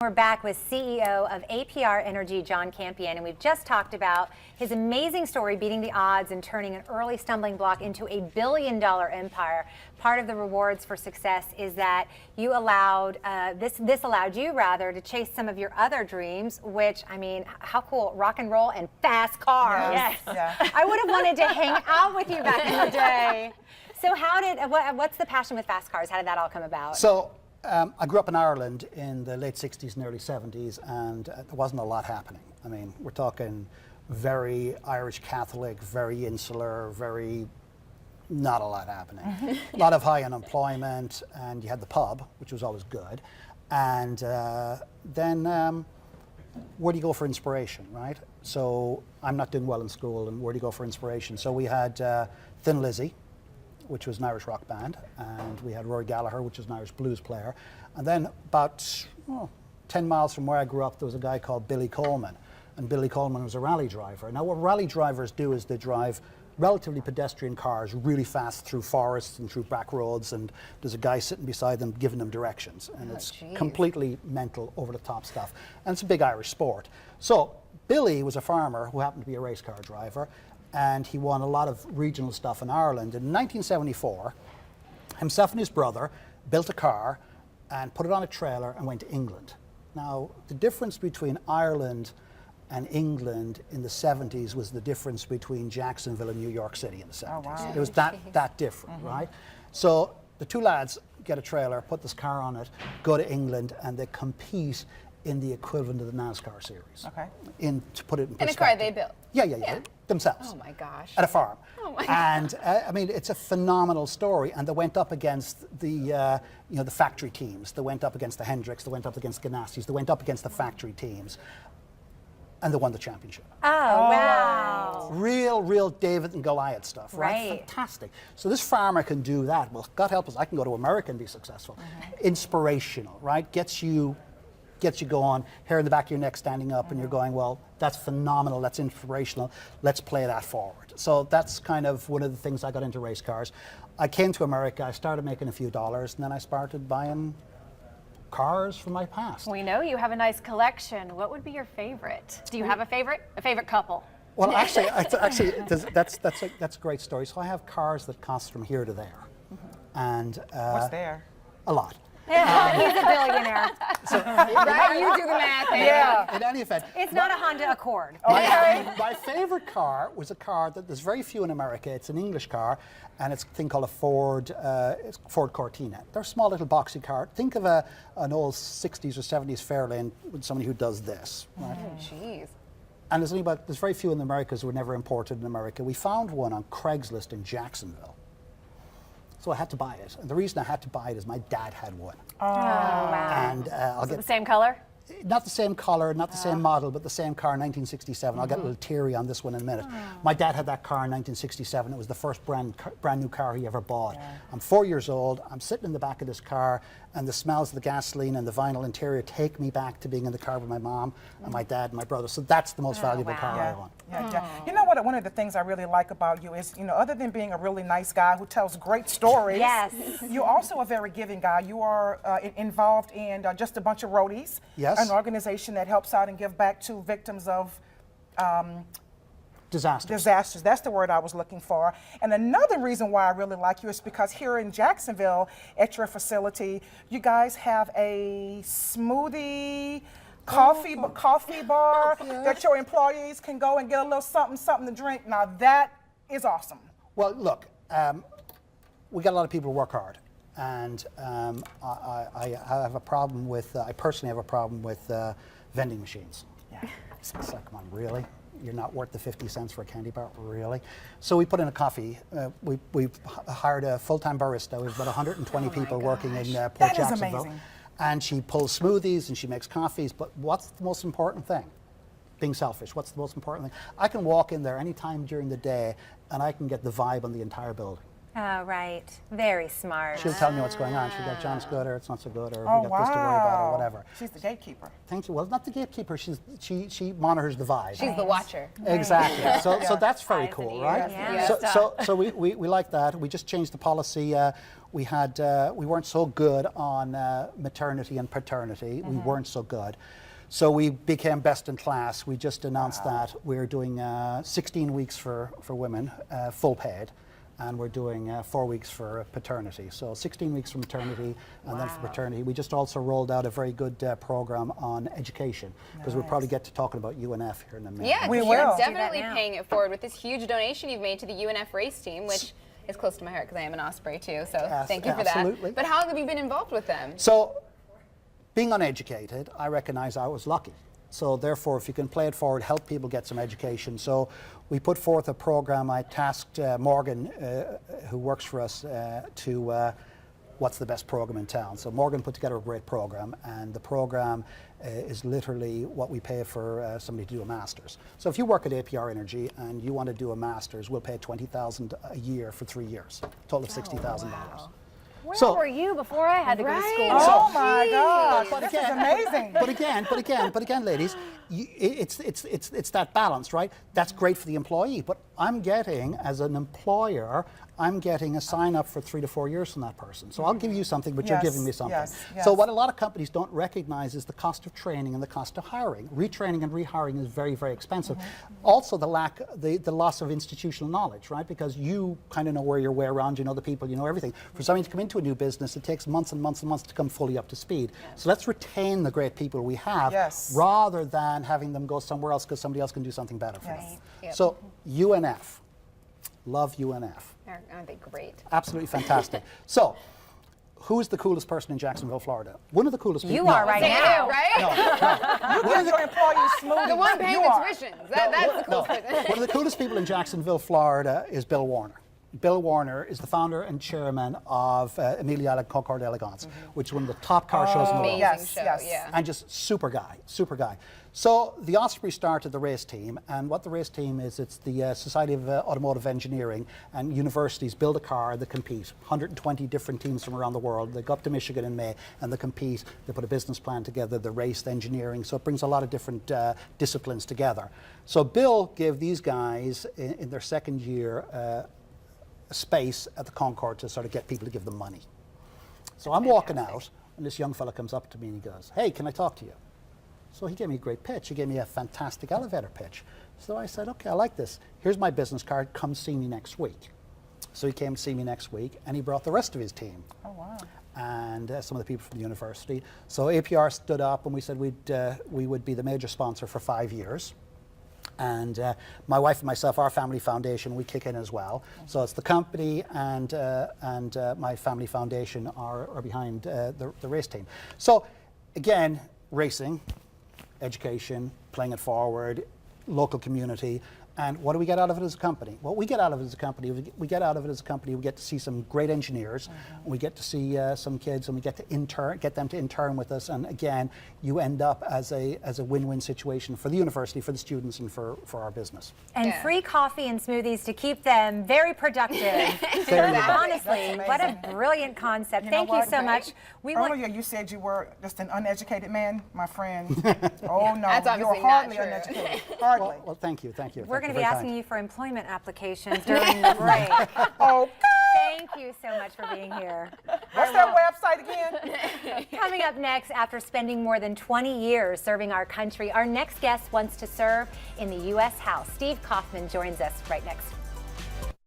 We're back with CEO of APR Energy, John Campion, and we've just talked about his amazing story beating the odds and turning an early stumbling block into a billion-dollar empire. Part of the rewards for success is that you allowed, this allowed you rather to chase some of your other dreams, which, I mean, how cool, rock and roll and fast cars. Yes. Yeah. I would have wanted to hang out with you back in the day. So what's the passion with fast cars? How did that all come about? So, I grew up in Ireland in the late 60s and early 70s, and there wasn't a lot happening. I mean, we're talking very Irish Catholic, very insular, very not a lot happening. A lot of high unemployment, and you had the pub, which was always good. And then where do you go for inspiration, right? So I'm not doing well in school, and where do you go for inspiration? So we had Thin Lizzy, which was an Irish rock band, and we had Rory Gallagher, which was an Irish blues player. And then about 10 miles from where I grew up, there was a guy called Billy Coleman, and Billy Coleman was a rally driver. Now what rally drivers do is they drive relatively pedestrian cars really fast through forests and through back roads, and there's a guy sitting beside them giving them directions, and it's completely mental, over-the-top stuff. And it's a big Irish sport. So Billy was a farmer who happened to be a race car driver, and he won a lot of regional stuff in Ireland. In 1974, himself and his brother built a car and put it on a trailer and went to England. Now, the difference between Ireland and England in the 70s was the difference between Jacksonville and New York City in the 70s. Oh, wow. It was that different, right? So the two lads get a trailer, put this car on it, go to England, and they compete in the equivalent of the NASCAR series. Okay. To put it in perspective. In a car they built? Yeah. Themselves. Oh my gosh. At a farm. Oh my and I mean, it's a phenomenal story. And they went up against the, the factory teams. They went up against the Hendricks. They went up against Ganassi's. They went up against the factory teams. And they won the championship. Oh, wow. Real David and Goliath stuff, right? Fantastic. So this farmer can do that. Well, God help us, I can go to America and be successful. Inspirational, right? Gets you going, hair in the back of your neck standing up, and you're going, well, that's phenomenal, that's inspirational, let's play that forward. So that's kind of one of the things I got into race cars. I came to America, I started making a few dollars, and then I started buying cars from my past. We know you have a nice collection. What would be your favorite? Do you have a favorite? A favorite couple? Well, actually, that's a great story. So I have cars that cost from here to there. And what's there? A lot. He's a billionaire. Right? You do the math. Yeah. In any event. It's not a Honda Accord. My favorite car was a car that there's very few in America. It's an English car, and it's a thing called a Ford Cortina. They're a small little boxy car. Think of an old 60s or 70s Fairlane with somebody who does this. Right? Oh, jeez. And there's very few in the Americas who were never imported in America. We found one on Craigslist in Jacksonville. So I had to buy it. And the reason I had to buy it is my dad had one. Oh, wow. And Is it the same color? Not the same color, not the same model, but the same car, 1967. I'll get a little teary on this one in a minute. My dad had that car in 1967. It was the first brand new car he ever bought. I'm 4 years old. I'm sitting in the back of this car, and the smells of the gasoline and the vinyl interior take me back to being in the car with my mom and my dad and my brother. So that's the most valuable car I own. Yeah. You know what? One of the things I really like about you is, other than being a really nice guy who tells great stories, you're also a very giving guy. You are involved in just a bunch of roadies, an organization that helps out and give back to victims of disasters. That's the word I was looking for. And another reason why I really like you is because here in Jacksonville, at your facility, you guys have a smoothie. Coffee bar that your employees can go and get a little something to drink. Now that is awesome. Well, look, we got a lot of people who work hard, and I have a problem with. I personally have a problem with vending machines. It's like, come on, really? You're not worth the 50 cents for a candy bar, really? So we put in a coffee. We hired a full-time barista. We've got 120 people working in Port Jacksonville. Amazing. And she pulls smoothies and she makes coffees, but what's the most important thing? Being selfish, what's the most important thing? I can walk in there any time during the day and I can get the vibe on the entire building. Oh, right. Very smart. She'll tell me what's going on. She'll go, John, it's good, or it's not so good, or Oh, we got this to worry about, or whatever. She's the gatekeeper. Thank you. Well, not the gatekeeper. She monitors the vibe. She's the watcher. Exactly. So that's very Eyes and cool, ears. right? Yeah. So we like that. We just changed the policy. We weren't so good on maternity and paternity. We weren't so good. So we became best in class. We just announced that we're doing 16 weeks for women, full paid. And we're doing 4 weeks for paternity. So 16 weeks for maternity, and then for paternity. We just also rolled out a very good program on education, because we'll probably get to talking about UNF here in a minute. Yeah, We you're will. definitely Do that now. paying it forward with this huge donation you've made to the UNF race team, which is close to my heart because I am an Osprey too. So Yes, thank you for absolutely. that. But how have you been involved with them? So, being uneducated, I recognize I was lucky. So therefore, if you can play it forward, help people get some education. So we put forth a program. I tasked Morgan, who works for us, to what's the best program in town. So Morgan put together a great program, and the program is literally what we pay for somebody to do a master's. So if you work at APR Energy and you want to do a master's, we'll pay $20,000 a year for 3 years, total of $60,000. Where So- were you before I had to go to school? Oh my gosh, But this again- is amazing. But again, ladies, it's that balance, right? That's great for the employee, but I'm getting, as an employer, I'm getting a sign up for 3 to 4 years from that person. So I'll give you something, but you're Yes, giving me something. yes, So yes. what a lot of companies don't recognize is the cost of training and the cost of hiring. Retraining and rehiring is very, very expensive. Also the loss of institutional knowledge, right? Because you kind of know where your way around, you know the people, you know everything. For somebody to come into a new business, it takes months and months and months to come fully up to speed. So let's retain the great people we have, Yes. rather than having them go somewhere else because somebody else can do something better for Yes. them. Yep. So UNF, love UNF. Aren't they great? Absolutely fantastic. So, who's the coolest person in Jacksonville, Florida? One of the coolest people. You are right Say now. you, right? You give your employees smoothies. The one paying You the are. tuitions. That's the coolest person. One of the coolest people in Jacksonville, Florida is Bill Warner. Bill Warner is the founder and chairman of Emilia la Concorde Elegance, which is one of the top car shows in the world. Amazing Yes, show, yes. yeah. And just super guy. So the Osprey started the race team, and what the race team is, it's the Society of Automotive Engineering, and universities build a car, they compete. 120 different teams from around the world. They go up to Michigan in May, and they compete. They put a business plan together, they race, the engineering, so it brings a lot of different disciplines together. So Bill gave these guys, in their second year, a space at the Concord to sort of get people to give them money. So I'm walking out, and this young fella comes up to me and he goes, "Hey, can I talk to you?" So he gave me a great pitch. He gave me a fantastic elevator pitch. So I said, "Okay, I like this. Here's my business card. Come see me next week." So he came to see me next week, and he brought the rest of his team. Oh, wow. And some of the people from the university. So APR stood up, and we said we would be the major sponsor for 5 years. And my wife and myself, our family foundation, we kick in as well. So it's the company and my family foundation are behind the race team. So again, racing, education, playing it forward, local community. And what do we get out of it as a company? What we get out of it as a company, we get to see some great engineers, we get to see some kids, and we get them to intern with us. And again, you end up as a win-win situation for the university, for the students, and for our business. And Yeah. free coffee and smoothies to keep them very productive. There you go. Honestly, That's what a amazing. brilliant concept. You know Thank you what? so much. We want Earlier you said you were just an uneducated man, my friend. Oh no, That's you're obviously not hardly true. uneducated. Hardly. Well, thank you. We're going to Very be kind. asking you for employment applications during the break. Okay. Thank you so much for being here. What's that website again? Coming up next, after spending more than 20 years serving our country, our next guest wants to serve in the U.S. House. Steve Kaufman joins us right next.